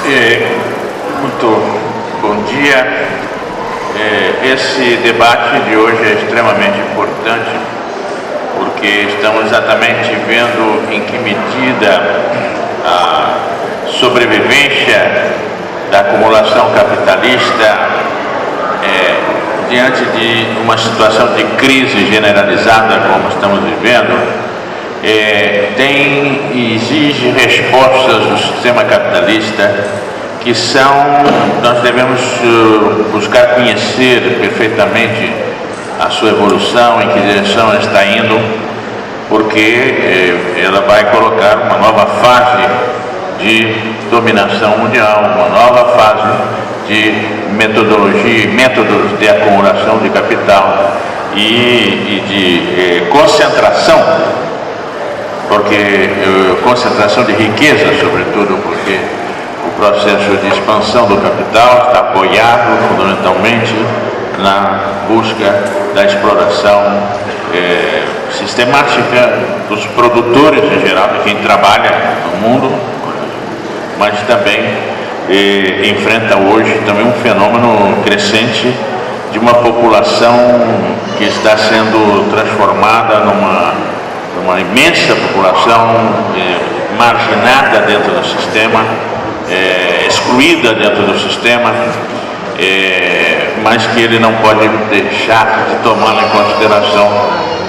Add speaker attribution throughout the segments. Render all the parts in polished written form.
Speaker 1: Muito bom dia. Esse debate de hoje é extremamente importante porque estamos exatamente vendo em que medida a sobrevivência da acumulação capitalista diante de uma situação de crise generalizada como estamos vivendo exige respostas do sistema capitalista que nós devemos buscar conhecer perfeitamente a sua evolução, em que direção ela está indo, porque ela vai colocar uma nova fase de dominação mundial, uma nova fase de metodologia, métodos de acumulação de capital e de concentração, porque concentração de riqueza, sobretudo, porque o processo de expansão do capital está apoiado fundamentalmente na busca da exploração sistemática dos produtores em geral, de quem trabalha no mundo, mas também enfrenta hoje também um fenômeno crescente de uma população que está sendo transformada numa imensa população marginada dentro do sistema, excluída dentro do sistema, mas que ele não pode deixar de tomá-la em consideração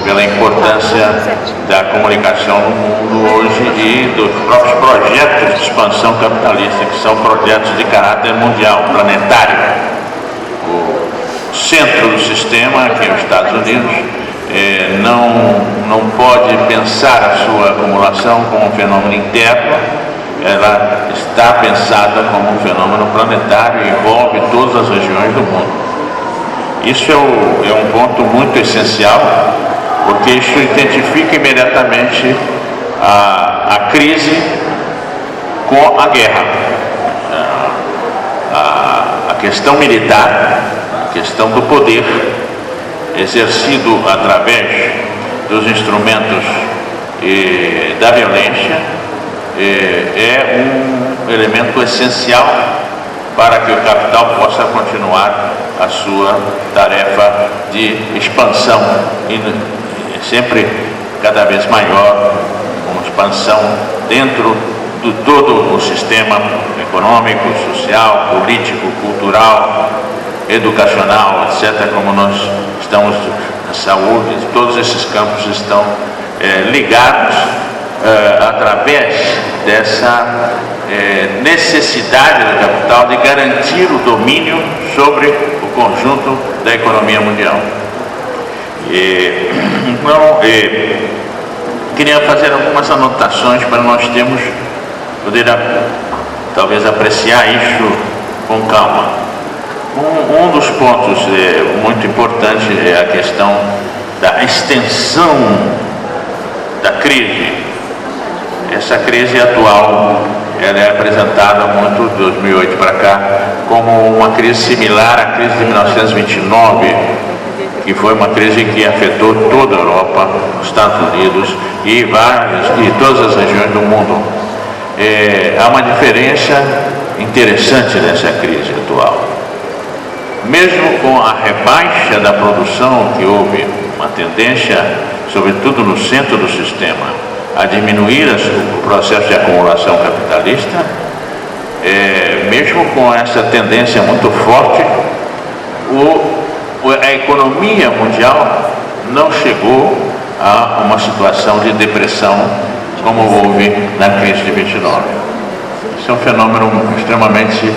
Speaker 1: pela importância da comunicação no mundo hoje e dos próprios projetos de expansão capitalista, que são projetos de caráter mundial, planetário. O centro do sistema, que é os Estados Unidos, não pode pensar a sua acumulação como um fenômeno interno, ela está pensada como um fenômeno planetário e envolve todas as regiões do mundo. Isso é um ponto muito essencial, porque isso identifica imediatamente a crise com a guerra. A questão militar, a questão do poder exercido através dos instrumentos da violência é um elemento essencial para que o capital possa continuar a sua tarefa de expansão e sempre cada vez maior, uma expansão dentro de todo o sistema econômico, social, político, cultural, educacional, etc., como nós estamos na saúde, todos esses campos estão ligados através dessa necessidade do capital de garantir o domínio sobre o conjunto da economia mundial. Então, queria fazer algumas anotações para nós poder talvez apreciar isso com calma. Um dos pontos muito importantes é a questão da extensão da crise. Essa crise atual, ela é apresentada muito de 2008 para cá como uma crise similar à crise de 1929, que foi uma crise que afetou toda a Europa, os Estados Unidos e todas as regiões do mundo. Há uma diferença interessante nessa crise atual. Mesmo com a rebaixa da produção, que houve uma tendência, sobretudo no centro do sistema, a diminuir o processo de acumulação capitalista, mesmo com essa tendência muito forte, a economia mundial não chegou a uma situação de depressão como houve na crise de 29. Isso é um fenômeno extremamente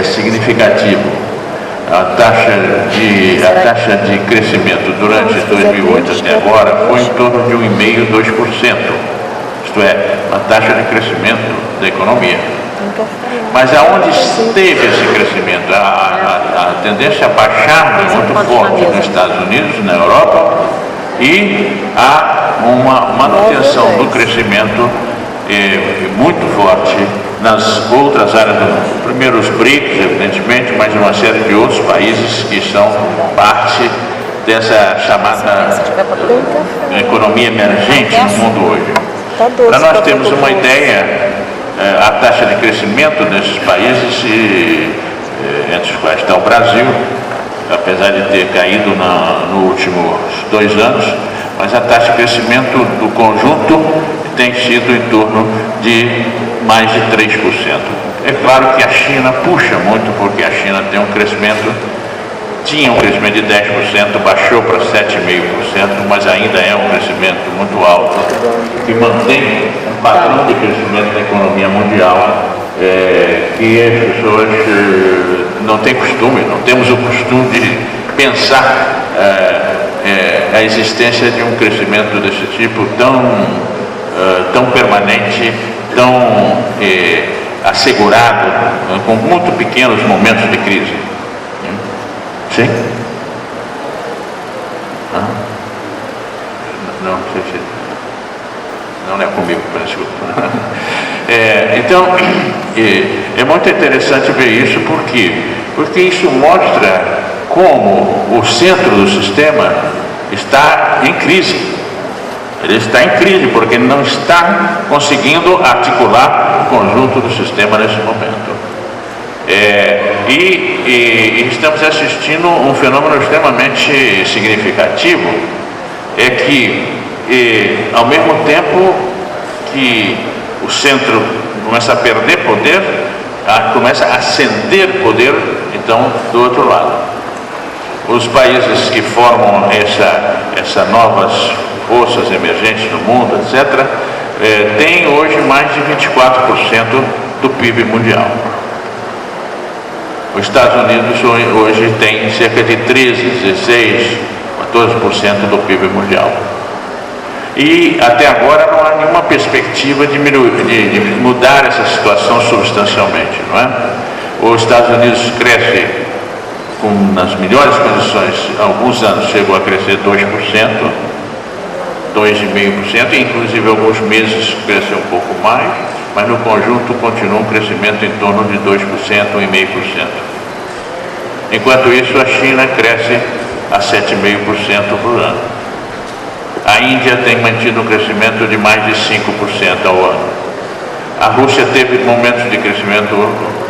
Speaker 1: significativo. A taxa de crescimento durante 2008 até agora foi em torno de 1,5%, 2%. Isto é, uma taxa de crescimento da economia. Mas aonde esteve esse crescimento? A tendência a baixar é muito forte nos Estados Unidos, na Europa, e há uma manutenção do crescimento muito forte nas outras áreas do mundo. Primeiro os BRICS, evidentemente, mas uma série de outros países que são parte dessa chamada economia emergente no mundo hoje. Para nós termos uma ideia, a taxa de crescimento desses países, entre os quais está o Brasil, apesar de ter caído nos últimos 2 anos, mas a taxa de crescimento do conjunto tem sido em torno de mais de 3%. É claro que a China puxa muito, porque a China tem tinha um crescimento de 10%, baixou para 7,5%, mas ainda é um crescimento muito alto, que mantém um padrão de crescimento da economia mundial, que as pessoas não têm costume, não temos o costume de pensar a existência de um crescimento desse tipo tão permanente, tão assegurado, com muito pequenos momentos de crise. Sim? Não sei se... Não é comigo, desculpa. Então, é muito interessante ver isso, por quê? Porque isso mostra como o centro do sistema está em crise. Ele está em crise porque ele não está conseguindo articular o conjunto do sistema nesse momento. E estamos assistindo um fenômeno extremamente significativo, é que ao mesmo tempo que o centro começa a perder poder, começa a ascender poder, então, do outro lado. Os países que formam essas novas forças emergentes no mundo, etc., têm hoje mais de 24% do PIB mundial. Os Estados Unidos hoje tem cerca de 13, 16, 14% do PIB mundial. E até agora não há nenhuma perspectiva de mudar essa situação substancialmente, não é? Os Estados Unidos cresce nas melhores condições, há alguns anos chegou a crescer 2%, 2,5%, e inclusive alguns meses cresceu um pouco mais, mas no conjunto continua um crescimento em torno de 2%, 1,5%. Enquanto isso, a China cresce a 7,5% por ano. A Índia tem mantido um crescimento de mais de 5% ao ano. A Rússia teve momentos de crescimento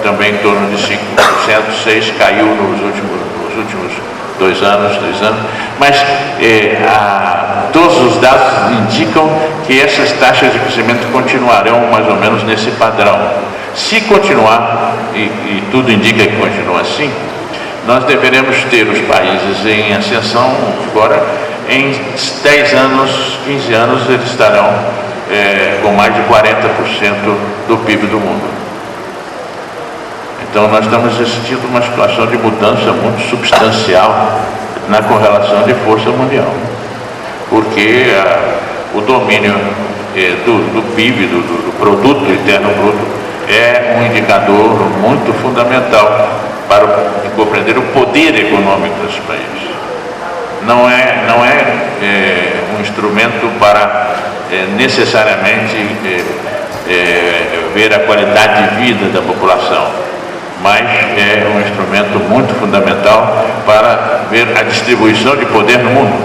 Speaker 1: também em torno de 5%, 6%, caiu nos últimos 2 anos, mas todos os dados indicam que essas taxas de crescimento continuarão mais ou menos nesse padrão. Se continuar, e tudo indica que continua assim, nós deveremos ter os países em ascensão agora, em 10 anos, 15 anos, eles estarão com mais de 40% do PIB do mundo. Então nós estamos assistindo uma situação de mudança muito substancial na correlação de força mundial, porque o domínio do PIB, do Produto Interno Bruto, é um indicador muito fundamental para compreender o poder econômico desses países. Não é um instrumento para necessariamente ver a qualidade de vida da população, mas é um instrumento muito fundamental para ver a distribuição de poder no mundo.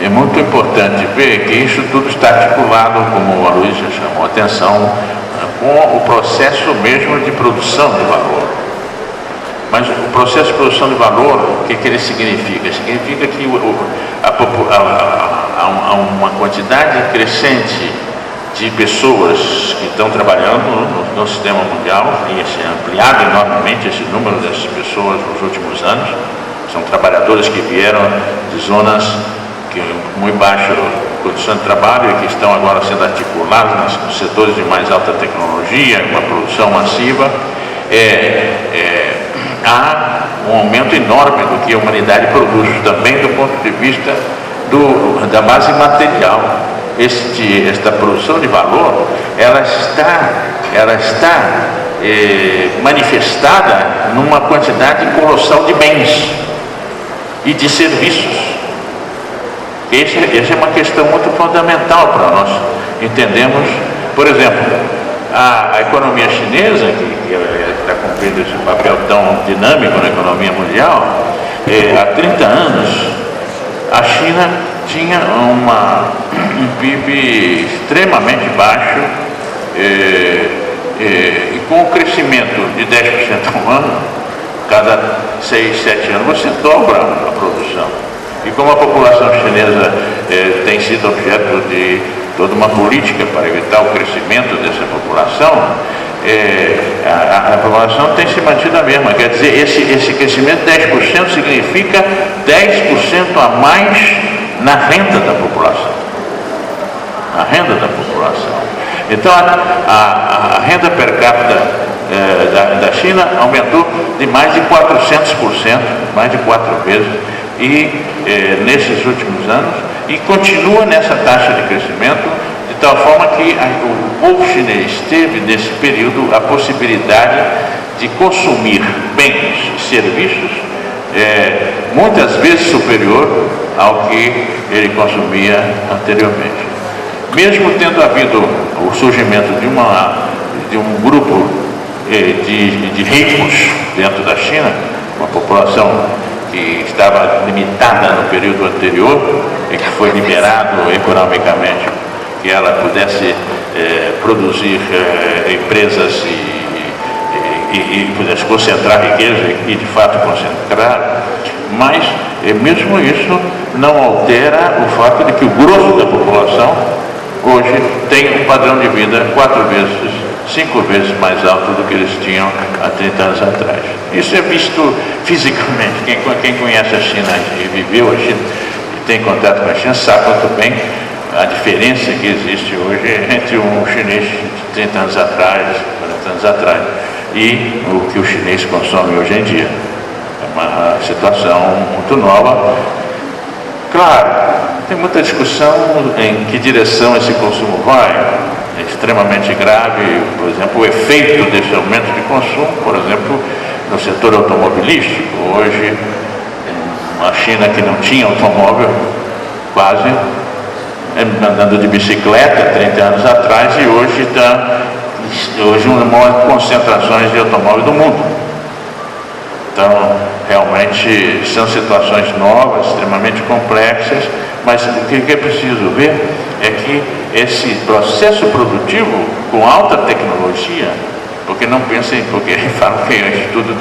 Speaker 1: É muito importante ver que isso tudo está articulado, como a Luísa chamou a atenção, com o processo mesmo de produção de valor. Mas o processo de produção de valor, o que ele significa? Significa que há uma quantidade crescente de pessoas que estão trabalhando no sistema mundial, e se ampliado enormemente esse número dessas pessoas nos últimos anos. São trabalhadores que vieram de zonas com muito baixa condição de trabalho e que estão agora sendo articulados nos setores de mais alta tecnologia, com a produção massiva. Há um aumento enorme do que a humanidade produz, também do ponto de vista da base material. Esta produção de valor, ela está manifestada numa quantidade colossal de bens e de serviços. Essa é uma questão muito fundamental para nós entendermos. Por exemplo, a economia chinesa, que está cumprindo esse papel tão dinâmico na economia mundial, há 30 anos, a China tinha um PIB extremamente baixo, e com o crescimento de 10% ao ano, cada 6, 7 anos você dobra a produção. E como a população chinesa tem sido objeto de toda uma política para evitar o crescimento dessa população, a população tem se mantido a mesma. Quer dizer, esse crescimento de 10% significa 10% a mais na renda da população. A renda da população. Então, a renda per capita da China aumentou de mais de 400%, mais de 4 vezes, e nesses últimos anos, e continua nessa taxa de crescimento, de tal forma que o povo chinês teve, nesse período, a possibilidade de consumir bens e serviços muitas vezes superior ao que ele consumia anteriormente. Mesmo tendo havido o surgimento de um grupo de ricos dentro da China, uma população que estava limitada no período anterior e que foi liberado economicamente, que ela pudesse produzir empresas e pudesse concentrar riqueza e de fato concentrar, mas mesmo isso não altera o fato de que o grosso da população hoje tem um padrão de vida 5 vezes mais alto do que eles tinham há 30 anos atrás. Isso é visto fisicamente. Quem conhece a China e viveu a China e tem contato com a China sabe muito bem a diferença que existe hoje entre um chinês de 30 anos atrás, 40 anos atrás, e o que o chinês consome hoje em dia. É uma situação muito nova. Claro, tem muita discussão em que direção esse consumo vai. É extremamente grave, por exemplo, o efeito desse aumento de consumo, por exemplo, no setor automobilístico. Hoje, uma China que não tinha automóvel, quase, andando de bicicleta 30 anos atrás, e hoje está uma das maiores concentrações de automóveis do mundo. Então, realmente, são situações novas, extremamente complexas, mas o que é preciso ver é que esse processo produtivo com alta tecnologia, porque não pensem, porque falam que isso tudo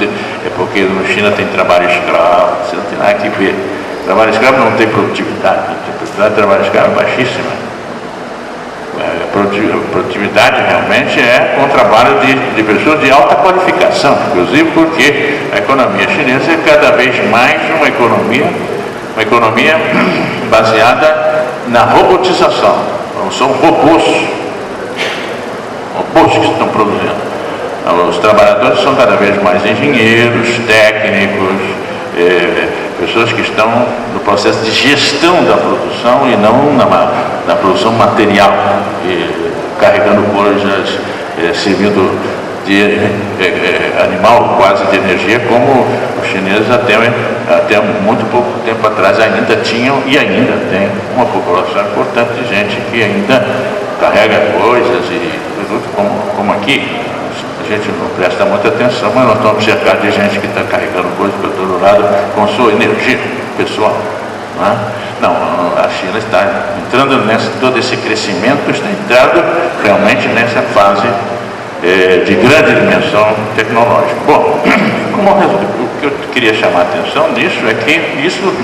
Speaker 1: é porque na China tem trabalho escravo, você não tem nada que ver. Trabalho escravo não tem produtividade, trabalho escravo é baixíssima. A produtividade realmente é com trabalho de pessoas de alta qualificação, inclusive porque a economia chinesa é cada vez mais uma economia baseada na robotização. Então, são robôs que estão produzindo. Os trabalhadores são cada vez mais engenheiros, técnicos, pessoas que estão no processo de gestão da produção e não na produção material, carregando coisas, servindo de animal quase de energia, como os chineses até muito pouco tempo atrás ainda tinham e ainda tem uma população importante de gente que ainda carrega coisas e produtos como aqui. A gente não presta muita atenção, mas nós estamos cercados de gente que está carregando coisas para todo lado com sua energia pessoal. Não, a China está entrando todo esse crescimento, está entrando realmente nessa fase de grande dimensão tecnológica. Bom, o que eu queria chamar a atenção nisso é que isso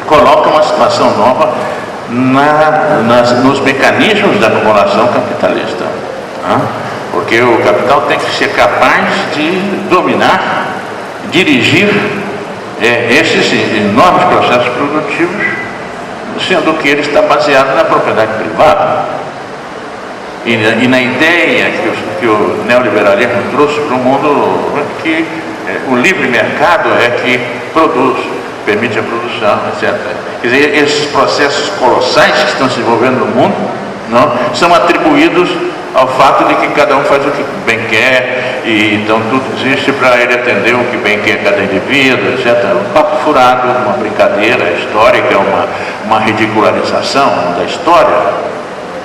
Speaker 1: coloca uma situação nova nos mecanismos da acumulação capitalista. Porque o capital tem que ser capaz de dominar, dirigir esses enormes processos produtivos, sendo que ele está baseado na propriedade privada e na ideia que o neoliberalismo trouxe para o mundo, que o livre mercado é que produz, permite a produção, etc. Quer dizer, esses processos colossais que estão se desenvolvendo no mundo são atribuídos ao fato de que cada um faz o que bem quer, e então tudo existe para ele atender o que bem quer cada indivíduo, etc. É um papo furado, uma brincadeira histórica, uma ridicularização da história,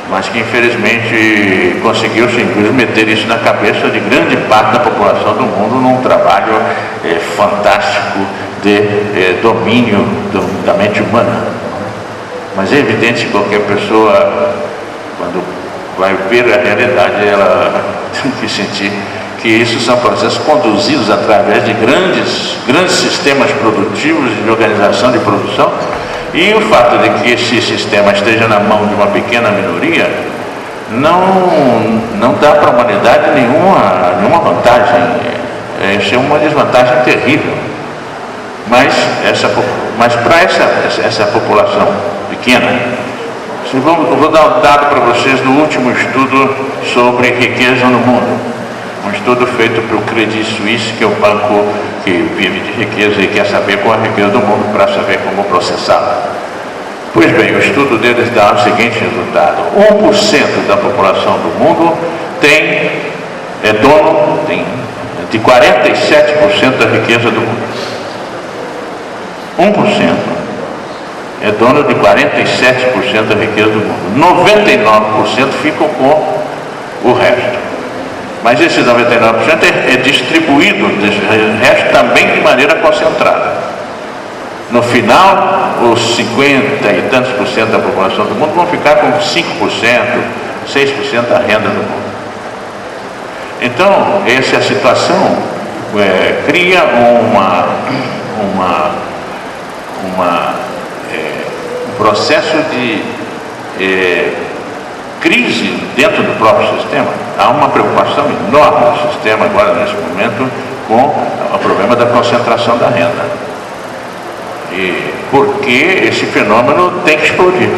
Speaker 1: mas que infelizmente conseguiu-se inclusive meter isso na cabeça de grande parte da população do mundo num trabalho fantástico de domínio da mente humana. Mas é evidente que qualquer pessoa, quando vai ver a realidade, ela tem que sentir que isso são processos conduzidos através de grandes sistemas produtivos de organização de produção, e o fato de que esse sistema esteja na mão de uma pequena minoria não dá para a humanidade nenhuma vantagem. Isso é uma desvantagem terrível. Mas para essa população pequena, eu vou dar um dado para vocês do último estudo sobre riqueza no mundo. Um estudo feito pelo Credit Suisse, que é o banco que vive de riqueza e quer saber qual é a riqueza do mundo para saber como processá-la. Pois bem, o estudo deles dá o seguinte resultado: 1% da população do mundo é dono de 47% da riqueza do mundo. 1% é dono de 47% da riqueza do mundo. 99% ficam com o resto. Mas esse 99% é distribuído, o resto também de maneira concentrada. No final, os 50 e tantos por cento da população do mundo vão ficar com 5%, 6% da renda do mundo. Então, essa é a situação, cria um processo de crise dentro do próprio sistema. Há uma preocupação enorme no sistema agora, nesse momento, com o problema da concentração da renda. E porque esse fenômeno tem que explodir.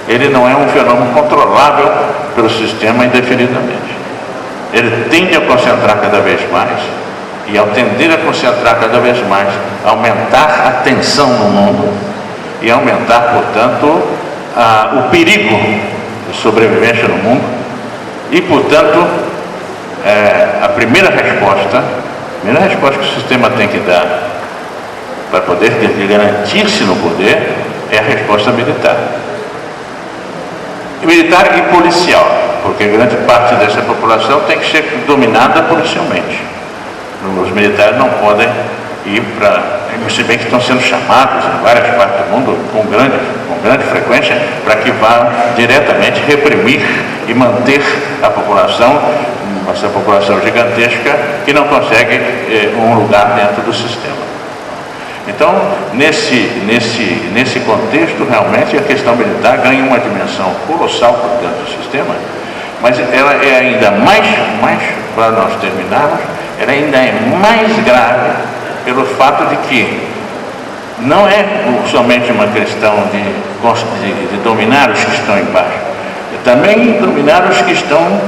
Speaker 1: Ele não é um fenômeno controlável pelo sistema indefinidamente. Ele tende a concentrar cada vez mais, e ao tender a concentrar cada vez mais, aumentar a tensão no mundo e aumentar, portanto, o perigo de sobrevivência no mundo. E, portanto, a primeira resposta que o sistema tem que dar para poder garantir-se no poder é a resposta militar. Militar e policial, porque grande parte dessa população tem que ser dominada policialmente. Os militares não podem ir se bem que estão sendo chamados em várias partes do mundo com grande frequência para que vá diretamente reprimir e manter a população, essa população gigantesca que não consegue um lugar dentro do sistema. Então, nesse contexto, realmente a questão militar ganha uma dimensão colossal por dentro do sistema, mas ela é ainda mais para nós terminarmos, ela ainda é mais grave pelo fato de que não é somente uma questão de dominar os que estão embaixo, é também dominar os que estão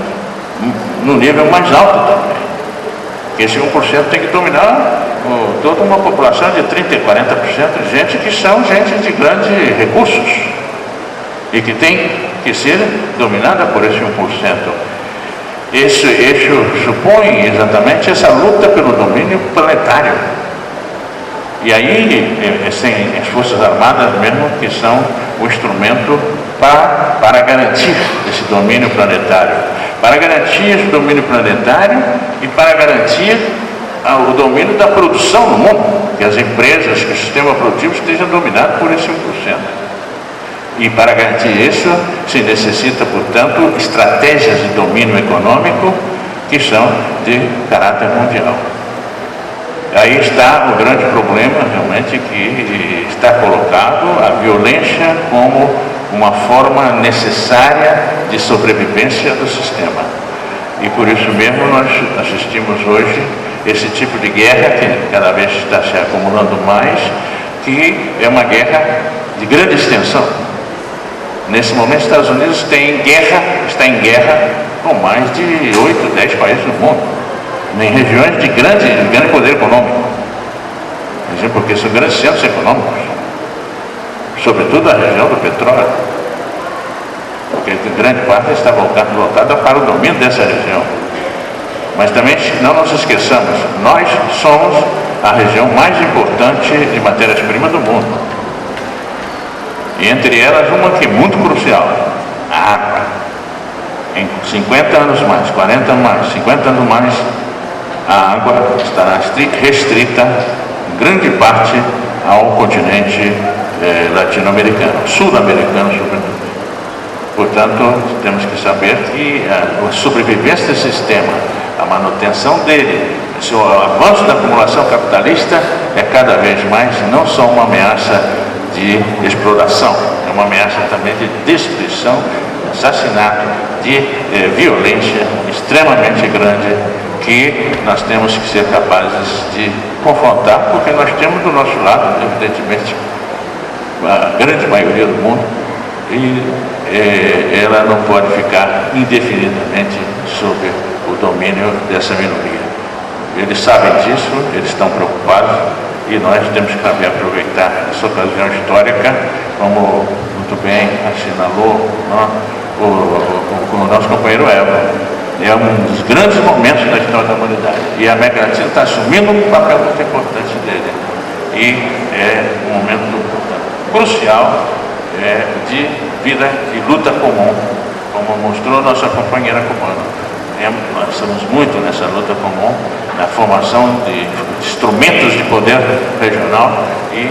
Speaker 1: no nível mais alto também. Porque esse 1% tem que dominar toda uma população de 30%, 40% de gente que são gente de grandes recursos e que tem que ser dominada por esse 1%. Isso supõe exatamente essa luta pelo domínio planetário. E aí, as Forças Armadas mesmo, que são o instrumento para garantir esse domínio planetário. Para garantir esse domínio planetário e para garantir o domínio da produção no mundo, que as empresas, que o sistema produtivo esteja dominado por esse 1%. E para garantir isso, se necessita, portanto, estratégias de domínio econômico que são de caráter mundial. Aí está o grande problema, realmente, que está colocado a violência como uma forma necessária de sobrevivência do sistema. E por isso mesmo nós assistimos hoje esse tipo de guerra, que cada vez está se acumulando mais, que é uma guerra de grande extensão. Nesse momento, os Estados Unidos está em guerra com mais de 8, 10 países do mundo, em regiões de grande poder econômico, porque são grandes centros econômicos, sobretudo a região do petróleo, porque grande parte está voltada para o domínio dessa região. Mas também não nos esqueçamos, nós somos a região mais importante de matérias-primas do mundo. E entre elas uma que é muito crucial, a água. Em 50 anos mais, 40 mais, 50 anos mais, a água estará restrita, em grande parte, ao continente latino-americano, sul-americano sobretudo. Portanto, temos que saber que a sobrevivência desse sistema, a manutenção dele, o avanço da acumulação capitalista é cada vez mais não só uma ameaça de exploração, é uma ameaça também de destruição, assassinato, de violência extremamente grande, que nós temos que ser capazes de confrontar, porque nós temos do nosso lado, evidentemente, a grande maioria do mundo, e ela não pode ficar indefinidamente sob o domínio dessa minoria. Eles sabem disso, eles estão preocupados, e nós temos que também aproveitar essa ocasião histórica, como muito bem assinalou o nosso companheiro Eva. É um dos grandes momentos da história da humanidade, e a América Latina está assumindo um papel muito importante dele, e é um momento crucial de vida e luta comum, como mostrou nossa companheira cubana. Nós estamos muito nessa luta comum, na formação de instrumentos de poder regional, e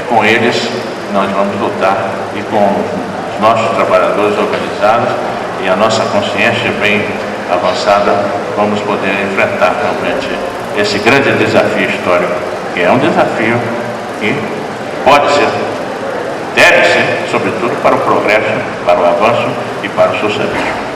Speaker 1: com eles nós vamos lutar, e com os nossos trabalhadores organizados e a nossa consciência bem avançada, vamos poder enfrentar realmente esse grande desafio histórico, que é um desafio que pode ser, deve ser, sobretudo, para o progresso, para o avanço e para o socialismo.